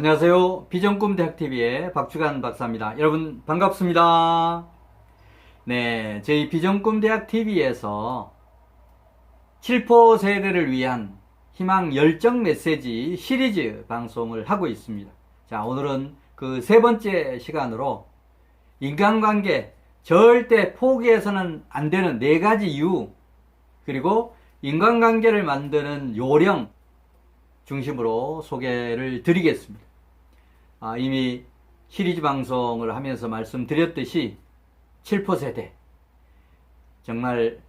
안녕하세요. 비전꿈대학TV의 박주간 박사입니다. 여러분 반갑습니다. 네, 저희 비전꿈대학TV에서 7포 세대를 위한 희망 열정 메시지 시리즈 방송을 하고 있습니다. 자, 오늘은 그 세 번째 시간으로 인간관계 절대 포기해서는 안 되는 네 가지 이유, 그리고 인간관계를 만드는 요령 중심으로 소개를 드리겠습니다. 이미 시리즈 방송을 하면서 말씀드렸듯이 7포 세대 정말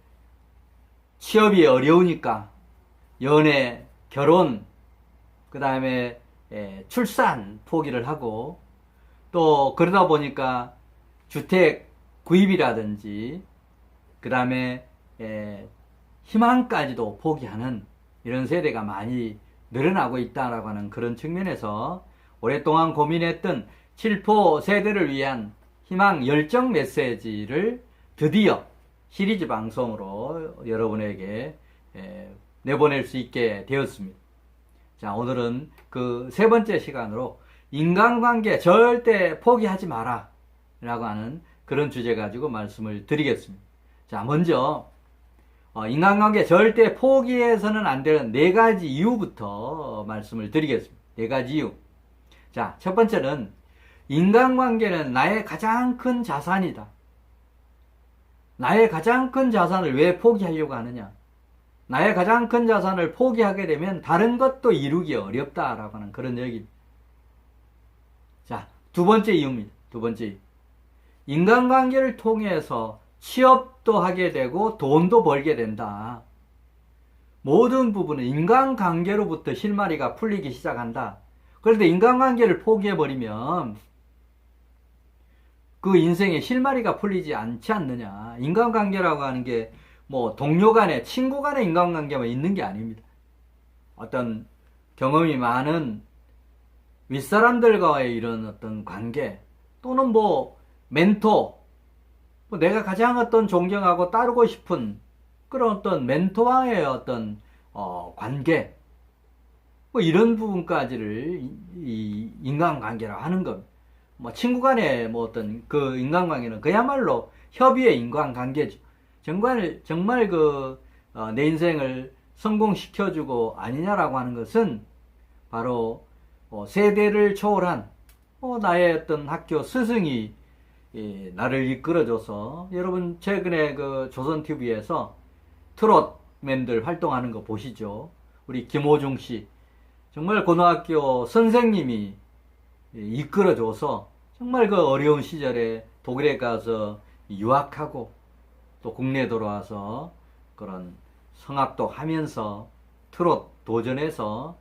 취업이 어려우니까 연애, 결혼, 그 다음에 출산 포기를 하고, 또 그러다 보니까 주택 구입이라든지 그 다음에 희망까지도 포기하는 이런 세대가 많이 늘어나고 있다라고 하는 그런 측면에서 오랫동안 고민했던 7포 세대를 위한 희망 열정 메시지를 드디어 시리즈 방송으로 여러분에게 내보낼 수 있게 되었습니다. 자, 오늘은 그 세 번째 시간으로 인간관계 절대 포기하지 마라 라고 하는 그런 주제 가지고 말씀을 드리겠습니다. 자, 먼저 인간관계 절대 포기해서는 안 되는 네 가지 이유부터 말씀을 드리겠습니다. 네 가지 이유. 자, 첫 번째는 인간관계는 나의 가장 큰 자산이다. 나의 가장 큰 자산을 왜 포기하려고 하느냐? 나의 가장 큰 자산을 포기하게 되면 다른 것도 이루기 어렵다라고 하는 그런 얘기입니다. 자, 두 번째 이유입니다. 두 번째 이유. 인간관계를 통해서 취업도 하게 되고 돈도 벌게 된다. 모든 부분은 인간관계로부터 실마리가 풀리기 시작한다. 그런데 인간관계를 포기해버리면 그 인생에 실마리가 풀리지 않지 않느냐. 인간관계라고 하는 게 뭐 동료 간에, 친구 간의 인간관계만 있는 게 아닙니다. 어떤 경험이 많은 윗사람들과의 이런 어떤 관계, 또는 뭐 멘토, 내가 가장 어떤 존경하고 따르고 싶은 그런 어떤 멘토와의 어떤 관계, 뭐 이런 부분까지를 이 인간관계라고 하는 것. 뭐 친구 간의 뭐 어떤 그 인간관계는 그야말로 협의의 인간관계죠. 정말 내 인생을 성공시켜주고 아니냐라고 하는 것은 바로 세대를 초월한 나의 어떤 학교 스승이 나를 이끌어줘서, 여러분 최근에 그 조선TV에서 트롯맨들 활동하는 거 보시죠. 우리 김호중 씨, 정말 고등학교 선생님이 이끌어줘서 정말 그 어려운 시절에 독일에 가서 유학하고 또 국내에 돌아와서 그런 성악도 하면서 트롯 도전해서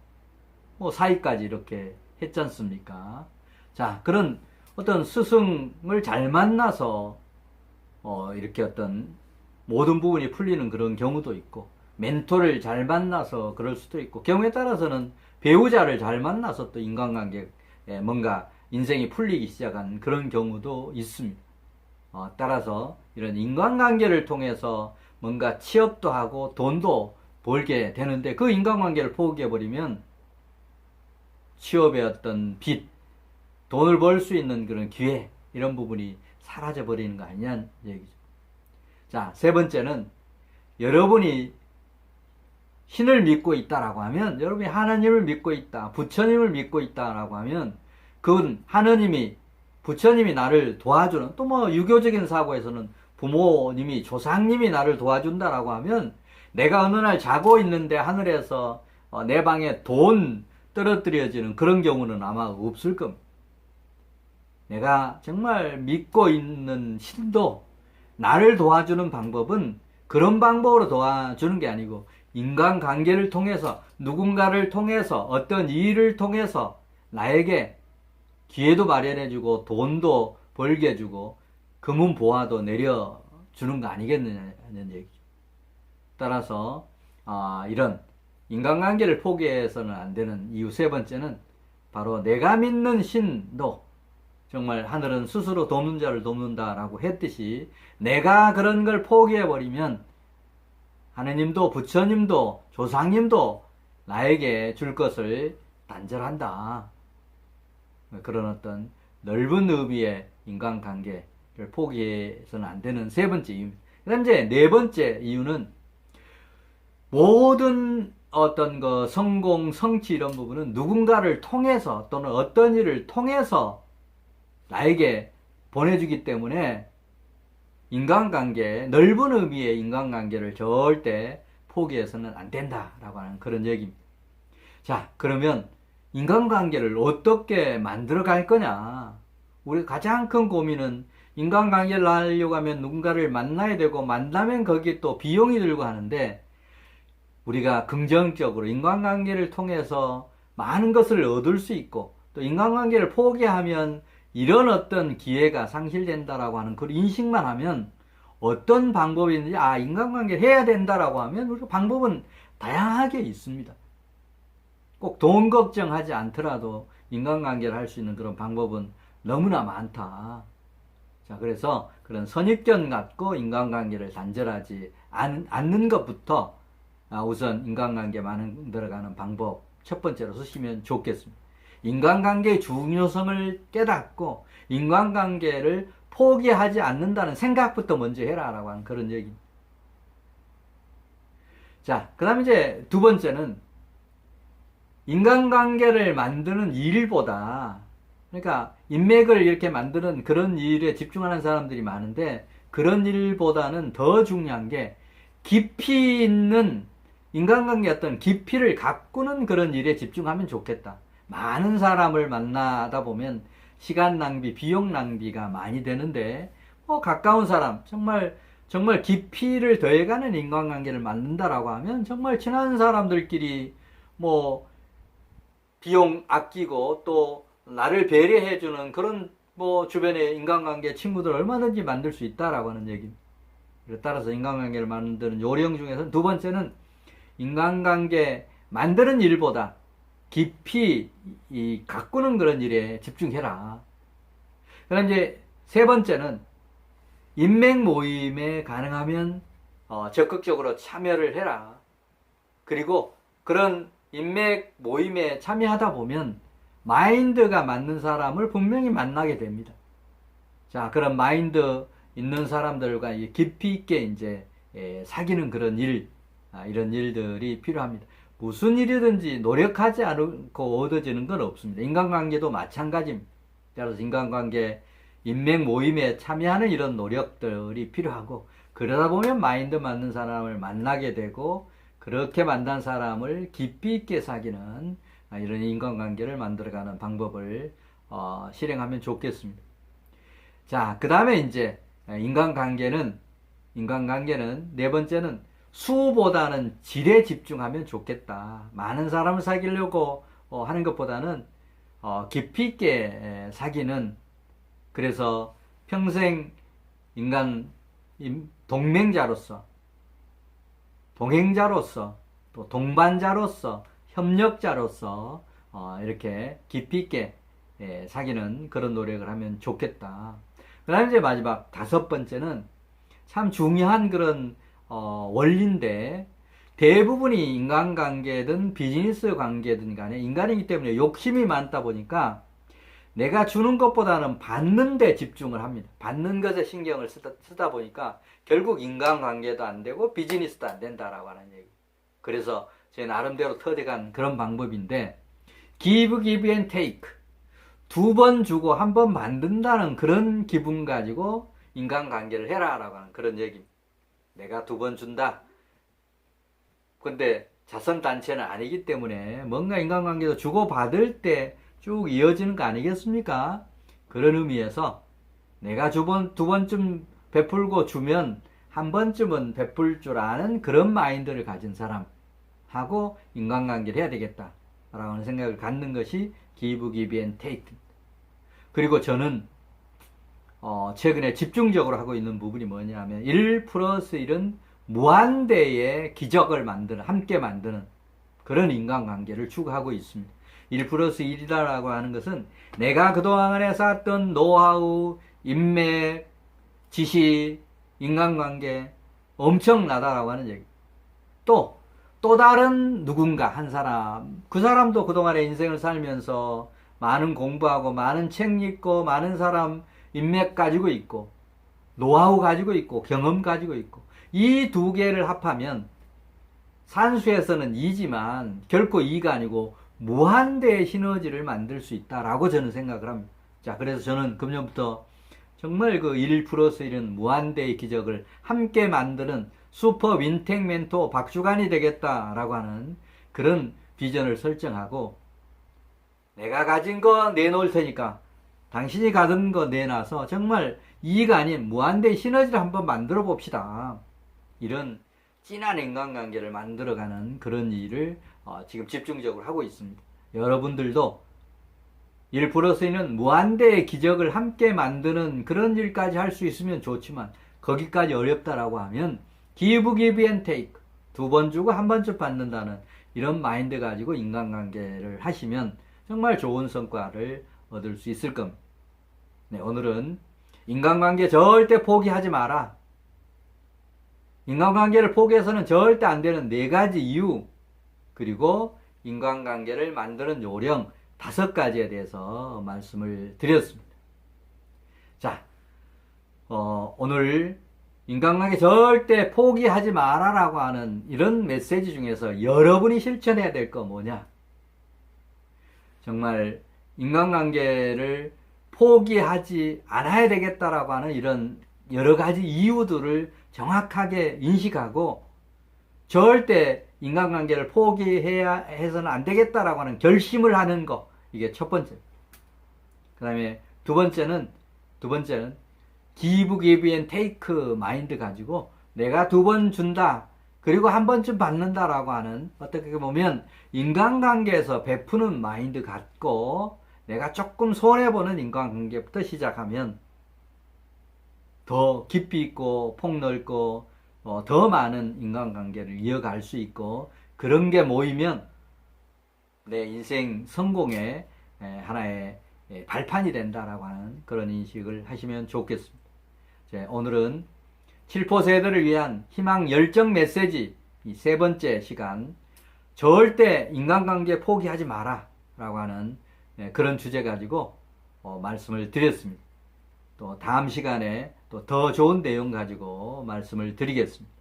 뭐 사위까지 이렇게 했지 않습니까? 자, 그런 어떤 스승을 잘 만나서 이렇게 어떤 모든 부분이 풀리는 그런 경우도 있고, 멘토를 잘 만나서 그럴 수도 있고, 경우에 따라서는 배우자를 잘 만나서 또 인간관계에 뭔가 인생이 풀리기 시작한 그런 경우도 있습니다. 따라서 이런 인간관계를 통해서 뭔가 취업도 하고 돈도 벌게 되는데, 그 인간관계를 포기해버리면 취업의 어떤 빚, 돈을 벌 수 있는 그런 기회, 이런 부분이 사라져 버리는 거 아니냐는 얘기죠. 자, 세 번째는 여러분이 신을 믿고 있다라고 하면, 여러분이 하나님을 믿고 있다, 부처님을 믿고 있다라고 하면, 그건 하느님이, 부처님이 나를 도와주는, 또 뭐 유교적인 사고에서는 부모님이, 조상님이 나를 도와준다라고 하면, 내가 어느 날 자고 있는데 하늘에서 내 방에 돈 떨어뜨려지는 그런 경우는 아마 없을 겁니다. 내가 정말 믿고 있는 신도 나를 도와주는 방법은 그런 방법으로 도와주는 게 아니고, 인간관계를 통해서, 누군가를 통해서, 어떤 일을 통해서 나에게 기회도 마련해주고 돈도 벌게 해주고 금은보화도 내려주는 거 아니겠느냐는 얘기죠. 따라서 이런 인간관계를 포기해서는 안 되는 이유 세 번째는 바로 내가 믿는 신도, 정말 하늘은 스스로 돕는 자를 돕는다라고 했듯이, 내가 그런 걸 포기해버리면 하느님도 부처님도 조상님도 나에게 줄 것을 단절한다. 그런 어떤 넓은 의미의 인간관계를 포기해서는 안 되는 세 번째 이유입니다. 그 다음 이제 네 번째 이유는 모든 어떤 그 성공, 성취 이런 부분은 누군가를 통해서 또는 어떤 일을 통해서 나에게 보내주기 때문에 인간관계, 넓은 의미의 인간관계를 절대 포기해서는 안 된다라고 하는 그런 얘기입니다. 자, 그러면 인간관계를 어떻게 만들어 갈 거냐? 우리 가장 큰 고민은 인간관계를 하려고 하면 누군가를 만나야 되고 만나면 거기에 또 비용이 들고 하는데 우리가 긍정적으로 인간관계를 통해서 많은 것을 얻을 수 있고 또 인간관계를 포기하면 이런 어떤 기회가 상실된다라고 하는 그 인식만 하면 어떤 방법이 있는지 인간관계를 해야 된다라고 하면 우리 방법은 다양하게 있습니다. 꼭 돈 걱정하지 않더라도 인간관계를 할 수 있는 그런 방법은 너무나 많다. 자, 그래서 그런 선입견 갖고 인간관계를 단절하지 않는 것부터 우선 인간관계 만들어가는 방법 첫 번째로 쓰시면 좋겠습니다. 인간관계의 중요성을 깨닫고 인간관계를 포기하지 않는다는 생각부터 먼저 해라라고 하는 그런 얘기입니다. 자, 그 다음에 이제 두 번째는 인간관계를 만드는 일보다 그러니까 인맥을 이렇게 만드는 그런 일에 집중하는 사람들이 많은데 그런 일보다는 더 중요한 게 깊이 있는 인간관계 어떤 깊이를 가꾸는 그런 일에 집중하면 좋겠다. 많은 사람을 만나다 보면 시간 낭비, 비용 낭비가 많이 되는데 가까운 사람, 정말 깊이를 더해가는 인간관계를 만든다라고 하면 정말 친한 사람들끼리 비용 아끼고 또 나를 배려해주는 그런 주변의 인간관계 친구들 얼마든지 만들 수 있다라고 하는 얘기입니다. 따라서 인간관계를 만드는 요령 중에서 두 번째는 인간관계 만드는 일보다 깊이 가꾸는 그런 일에 집중해라. 그다음 이제 세 번째는 인맥 모임에 가능하면 적극적으로 참여를 해라. 그리고 그런 인맥 모임에 참여하다 보면 마인드가 맞는 사람을 분명히 만나게 됩니다. 자, 그런 마인드 있는 사람들과 깊이 있게 이제 사귀는 그런 이런 일들이 필요합니다. 무슨 일이든지 노력하지 않고 얻어지는 건 없습니다. 인간관계도 마찬가지입니다. 따라서 인간관계, 인맥 모임에 참여하는 이런 노력들이 필요하고 그러다 보면 마인드 맞는 사람을 만나게 되고 그렇게 만난 사람을 깊이 있게 사귀는 이런 인간관계를 만들어가는 방법을 실행하면 좋겠습니다. 자, 그 다음에 이제 인간관계는 네 번째는 수보다는 질에 집중하면 좋겠다. 많은 사람을 사귀려고 하는 것보다는 깊이 있게 사귀는 그래서 평생 인간 동맹자로서 동행자로서 또 동반자로서 협력자로서 이렇게 깊이 있게 사귀는 그런 노력을 하면 좋겠다. 그 다음에 이제 마지막 다섯 번째는 참 중요한 그런 원리인데 대부분이 인간관계든 비즈니스 관계든 간에 인간이기 때문에 욕심이 많다 보니까 내가 주는 것보다는 받는 데 집중을 합니다. 받는 것에 신경을 쓰다 보니까 결국 인간관계도 안 되고 비즈니스도 안 된다라고 하는 얘기. 그래서 제 나름대로 터득한 그런 방법인데 give and take 두 번 주고 한 번 만든다는 그런 기분 가지고 인간관계를 해라라고 하는 그런 얘기입니다. 내가 두 번 준다. 근데 자선단체는 아니기 때문에 뭔가 인간관계도 주고받을 때 쭉 이어지는 거 아니겠습니까? 그런 의미에서 내가 두 번쯤 베풀고 주면 한 번쯤은 베풀 줄 아는 그런 마인드를 가진 사람하고 인간관계를 해야 되겠다라고 하는 생각을 갖는 것이 give and take. 그리고 저는 최근에 집중적으로 하고 있는 부분이 뭐냐면 1 플러스 1은 무한대의 기적을 함께 만드는 그런 인간관계를 추구하고 있습니다. 1 플러스 1이라고 하는 것은 내가 그동안에 쌓았던 노하우, 인맥, 지식, 인간관계 엄청나다라고 하는 얘기. 또 다른 누군가 한 사람, 그 사람도 그동안의 인생을 살면서 많은 공부하고 많은 책 읽고 많은 사람 인맥 가지고 있고 노하우 가지고 있고 경험 가지고 있고 이 두 개를 합하면 산수에서는 2지만 결코 2가 아니고 무한대의 시너지를 만들 수 있다라고 저는 생각을 합니다. 자, 그래서 저는 금년부터 정말 그 1 플러스 1은 무한대의 기적을 함께 만드는 슈퍼 윈텍 멘토 박주간이 되겠다라고 하는 그런 비전을 설정하고 내가 가진 거 내놓을 테니까 당신이 가진 거 내놔서 정말 2가 아닌 무한대의 시너지를 한번 만들어 봅시다. 이런 진한 인간관계를 만들어가는 그런 일을 지금 집중적으로 하고 있습니다. 여러분들도 1 플러스 1은 무한대의 기적을 함께 만드는 그런 일까지 할 수 있으면 좋지만 거기까지 어렵다라고 하면 give, give and take 두 번 주고 한 번쯤 받는다는 이런 마인드 가지고 인간관계를 하시면 정말 좋은 성과를 얻을 수 있을 겁니다. 네, 오늘은 인간관계 절대 포기하지 마라. 인간관계를 포기해서는 절대 안 되는 4가지 이유, 그리고 인간관계를 만드는 요령 5가지에 대해서 말씀을 드렸습니다. 자, 오늘 인간관계 절대 포기하지 마라라고 하는 이런 메시지 중에서 여러분이 실천해야 될 거 뭐냐? 정말 인간관계를 포기하지 않아야 되겠다라고 하는 이런 여러 가지 이유들을 정확하게 인식하고 절대 인간관계를 포기해야 해서는 안 되겠다라고 하는 결심을 하는 거, 이게 첫 번째. 그 다음에 두 번째는 give, give and take 마인드 가지고 내가 2번 준다 그리고 한 번쯤 받는다라고 하는, 어떻게 보면 인간관계에서 베푸는 마인드 갖고 내가 조금 손해보는 인간관계부터 시작하면 더 깊이 있고 폭넓고 더 많은 인간관계를 이어갈 수 있고, 그런 게 모이면 내 인생 성공의 하나의 발판이 된다라고 하는 그런 인식을 하시면 좋겠습니다. 오늘은 7포 세대를 위한 희망 열정 메시지 이 3번째 시간, 절대 인간관계 포기하지 마라 라고 하는 그런 주제 가지고 말씀을 드렸습니다. 또 다음 시간에 또 더 좋은 내용 가지고 말씀을 드리겠습니다.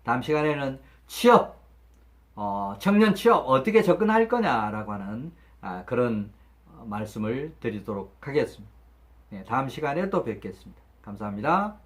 다음 시간에는 취업, 청년 취업 어떻게 접근할 거냐라고 하는 그런 말씀을 드리도록 하겠습니다. 다음 시간에 또 뵙겠습니다. 감사합니다.